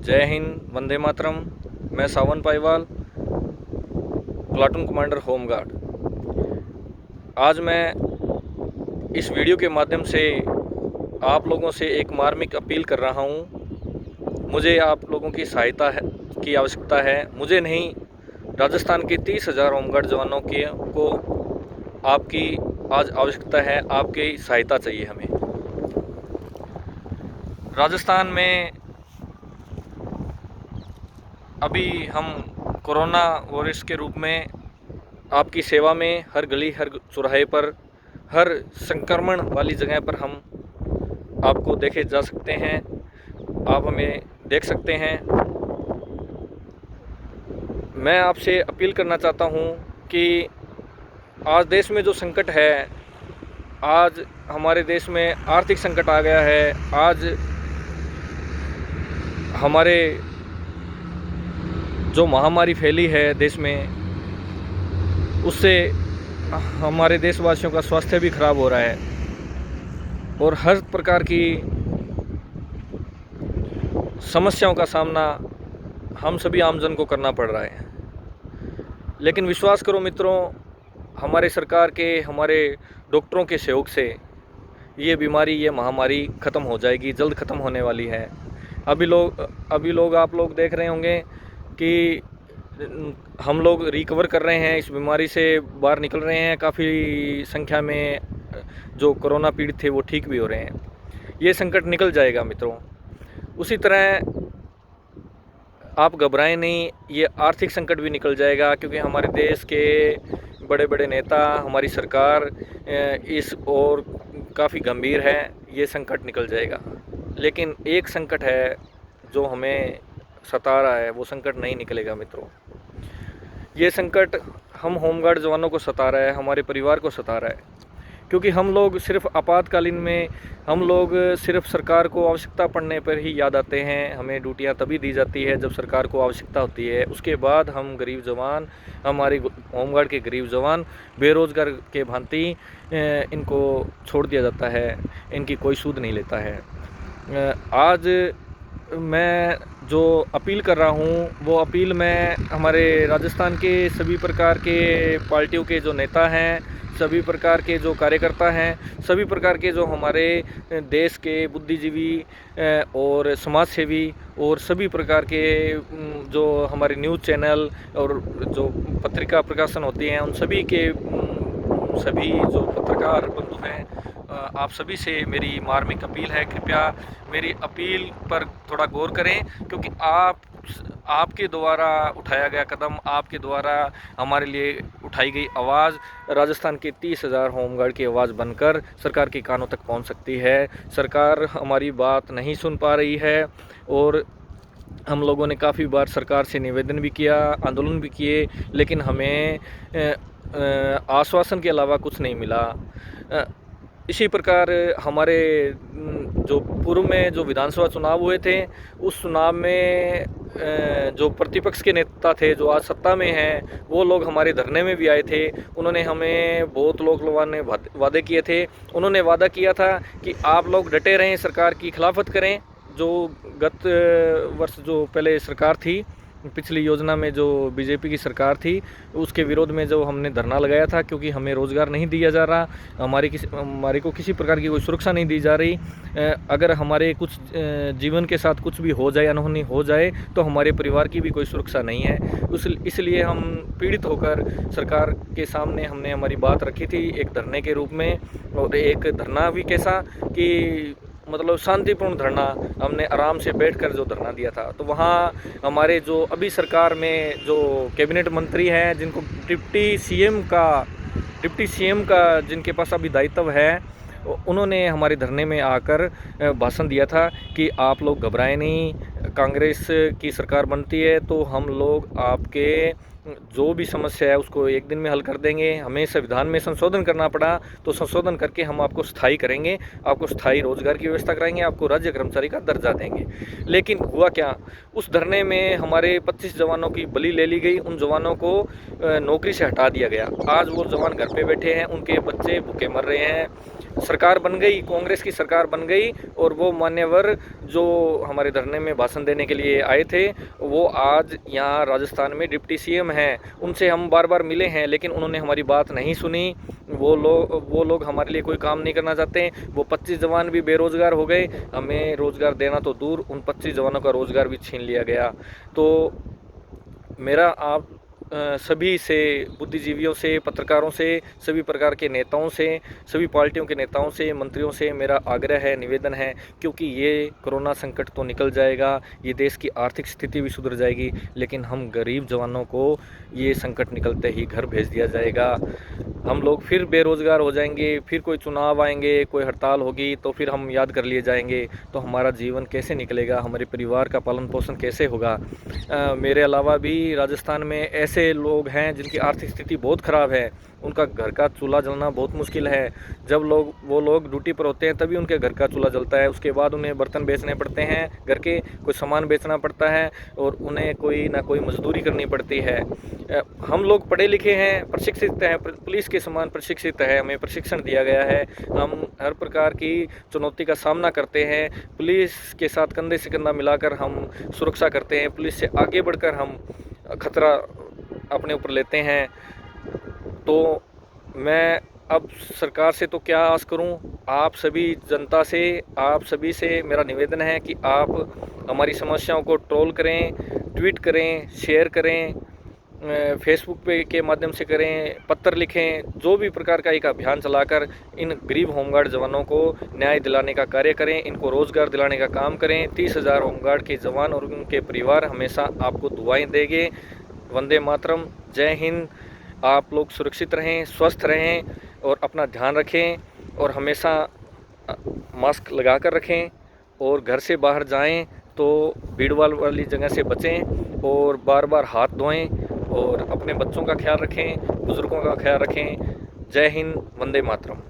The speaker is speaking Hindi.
जय हिंद, वंदे मातरम। मैं सावन पाईवाल, प्लाटून कमांडर होमगार्ड। आज मैं इस वीडियो के माध्यम से आप लोगों से एक मार्मिक अपील कर रहा हूँ। मुझे आप लोगों की सहायता की आवश्यकता है। मुझे नहीं, राजस्थान के 30,000 होमगार्ड जवानों को आपकी आज आवश्यकता है। आपकी सहायता चाहिए हमें। राजस्थान में अभी हम कोरोना वायरस के रूप में आपकी सेवा में हर गली, हर चौराहे पर, हर संक्रमण वाली जगह पर हम आपको देखे जा सकते हैं। आप हमें देख सकते हैं। मैं आपसे अपील करना चाहता हूं कि आज देश में जो संकट है, आज हमारे देश में आर्थिक संकट आ गया है। आज हमारे जो महामारी फैली है देश में, उससे हमारे देशवासियों का स्वास्थ्य भी खराब हो रहा है और हर प्रकार की समस्याओं का सामना हम सभी आमजन को करना पड़ रहा है। लेकिन विश्वास करो मित्रों, हमारे सरकार के, हमारे डॉक्टरों के सहयोग से ये बीमारी, ये महामारी ख़त्म हो जाएगी, जल्द ख़त्म होने वाली है। अभी लोग आप लोग देख रहे होंगे कि हम लोग रिकवर कर रहे हैं, इस बीमारी से बाहर निकल रहे हैं। काफ़ी संख्या में जो कोरोना पीड़ित थे वो ठीक भी हो रहे हैं। ये संकट निकल जाएगा मित्रों। उसी तरह आप घबराएं नहीं, ये आर्थिक संकट भी निकल जाएगा, क्योंकि हमारे देश के बड़े बड़े नेता, हमारी सरकार इस और काफ़ी गंभीर है। ये संकट निकल जाएगा। लेकिन एक संकट है जो हमें सता रहा है, वो संकट नहीं निकलेगा मित्रों। ये संकट हम होमगार्ड जवानों को सता रहा है, हमारे परिवार को सता रहा है। क्योंकि हम लोग सिर्फ आपातकालीन में, हम लोग सिर्फ सरकार को आवश्यकता पड़ने पर ही याद आते हैं। हमें ड्यूटियां तभी दी जाती है जब सरकार को आवश्यकता होती है। उसके बाद हम गरीब जवान, हमारे होमगार्ड के गरीब जवान बेरोज़गार के भांति इनको छोड़ दिया जाता है, इनकी कोई सूद नहीं लेता है। आज मैं जो अपील कर रहा हूँ, वो अपील मैं हमारे राजस्थान के सभी प्रकार के पार्टियों के जो नेता हैं, सभी प्रकार के जो कार्यकर्ता हैं, सभी प्रकार के जो हमारे देश के बुद्धिजीवी और समाज सेवी और सभी प्रकार के जो हमारे न्यूज़ चैनल और जो पत्रिका प्रकाशन होती हैं, उन सभी के सभी जो पत्रकार बंधु हैं, आप सभी से मेरी मार्मिक अपील है। कृपया मेरी अपील पर थोड़ा गौर करें, क्योंकि आपके द्वारा उठाया गया कदम, आपके द्वारा हमारे लिए उठाई गई आवाज़ राजस्थान के 30,000 होमगार्ड की आवाज़ बनकर सरकार के कानों तक पहुंच सकती है। सरकार हमारी बात नहीं सुन पा रही है और हम लोगों ने काफ़ी बार सरकार से निवेदन भी किया, आंदोलन भी किए, लेकिन हमें आश्वासन के अलावा कुछ नहीं मिला। इसी प्रकार हमारे जो पूर्व में जो विधानसभा चुनाव हुए थे, उस चुनाव में जो प्रतिपक्ष के नेता थे, जो आज सत्ता में हैं, वो लोग हमारे धरने में भी आए थे। उन्होंने हमें बहुत लोग ने वादे किए थे। उन्होंने वादा किया था कि आप लोग डटे रहें, सरकार की खिलाफत करें। जो गत वर्ष जो पहले सरकार थी, पिछली योजना में जो बीजेपी की सरकार थी, उसके विरोध में जो हमने धरना लगाया था, क्योंकि हमें रोज़गार नहीं दिया जा रहा, हमारे को किसी प्रकार की कोई सुरक्षा नहीं दी जा रही। अगर हमारे कुछ जीवन के साथ कुछ भी हो जाए, अनहोनी हो जाए, तो हमारे परिवार की भी कोई सुरक्षा नहीं है। इसलिए हम पीड़ित होकर सरकार के सामने हमने हमारी बात रखी थी एक धरने के रूप में। और एक धरना भी कैसा कि मतलब शांतिपूर्ण धरना, हमने आराम से बैठकर जो धरना दिया था। तो वहाँ हमारे जो अभी सरकार में जो कैबिनेट मंत्री हैं, जिनको डिप्टी सीएम का जिनके पास अभी दायित्व है, उन्होंने हमारे धरने में आकर भाषण दिया था कि आप लोग घबराएं नहीं, कांग्रेस की सरकार बनती है तो हम लोग आपके जो भी समस्या है उसको एक दिन में हल कर देंगे। हमें संविधान में संशोधन करना पड़ा तो संशोधन करके हम आपको स्थायी करेंगे, आपको स्थायी रोजगार की व्यवस्था कराएंगे, आपको राज्य कर्मचारी का दर्जा देंगे। लेकिन हुआ क्या, उस धरने में हमारे 25 जवानों की बलि ले ली गई। उन जवानों को नौकरी से हटा दिया गया। आज वो जवान घर पे बैठे हैं, उनके बच्चे भूखे मर रहे हैं। सरकार बन गई, कांग्रेस की सरकार बन गई, और वो मान्यवर जो हमारे धरने में भाषण देने के लिए आए थे वो आज यहाँ राजस्थान में डिप्टी सीएम हैं। उनसे हम बार बार मिले हैं लेकिन उन्होंने हमारी बात नहीं सुनी। वो लोग हमारे लिए कोई काम नहीं करना चाहते। वो 25 जवान भी बेरोज़गार हो गए, हमें रोज़गार देना तो दूर, उन 25 जवानों का रोज़गार भी छीन लिया गया। तो मेरा आप सभी से, बुद्धिजीवियों से, पत्रकारों से, सभी प्रकार के नेताओं से, सभी पार्टियों के नेताओं से, मंत्रियों से मेरा आग्रह है, निवेदन है, क्योंकि ये कोरोना संकट तो निकल जाएगा, ये देश की आर्थिक स्थिति भी सुधर जाएगी, लेकिन हम गरीब जवानों को ये संकट निकलते ही घर भेज दिया जाएगा। हम लोग फिर बेरोज़गार हो जाएंगे, फिर कोई चुनाव आएंगे, कोई हड़ताल होगी तो फिर हम याद कर लिए जाएंगे, तो हमारा जीवन कैसे निकलेगा, हमारे परिवार का पालन पोषण कैसे होगा। मेरे अलावा भी राजस्थान में ऐसे लोग हैं जिनकी आर्थिक स्थिति बहुत ख़राब है, उनका घर का चूल्हा जलना बहुत मुश्किल है। जब वो लोग ड्यूटी पर होते हैं तभी उनके घर का चूल्हा जलता है, उसके बाद उन्हें बर्तन बेचने पड़ते हैं, घर के कोई सामान बेचना पड़ता है, और उन्हें कोई ना कोई मजदूरी करनी पड़ती है। हम लोग पढ़े लिखे हैं, प्रशिक्षित हैं, पुलिस के समान प्रशिक्षित है, हमें प्रशिक्षण दिया गया है, हम हर प्रकार की चुनौती का सामना करते हैं। पुलिस के साथ कंधे से कंधा मिलाकर हम सुरक्षा करते हैं, पुलिस से आगे बढ़कर हम खतरा अपने ऊपर लेते हैं। तो मैं अब सरकार से तो क्या आस करूं, आप सभी जनता से, आप सभी से मेरा निवेदन है कि आप हमारी समस्याओं को ट्रोल करें, ट्वीट करें, शेयर करें, फेसबुक पे के माध्यम से करें, पत्र लिखें, जो भी प्रकार का एक अभियान चलाकर इन गरीब होमगार्ड जवानों को न्याय दिलाने का कार्य करें, इनको रोज़गार दिलाने का काम करें। 30,000 होमगार्ड के जवान और उनके परिवार हमेशा आपको दुआएं देंगे। वंदे मातरम, जय हिंद। आप लोग सुरक्षित रहें, स्वस्थ रहें और अपना ध्यान रखें, और हमेशा मास्क लगा कर रखें, और घर से बाहर जाएं तो भीड़ वाली जगह से बचें, और बार बार हाथ धोएं, और अपने बच्चों का ख्याल रखें, बुज़ुर्गों का ख्याल रखें। जय हिंद, वंदे मातरम।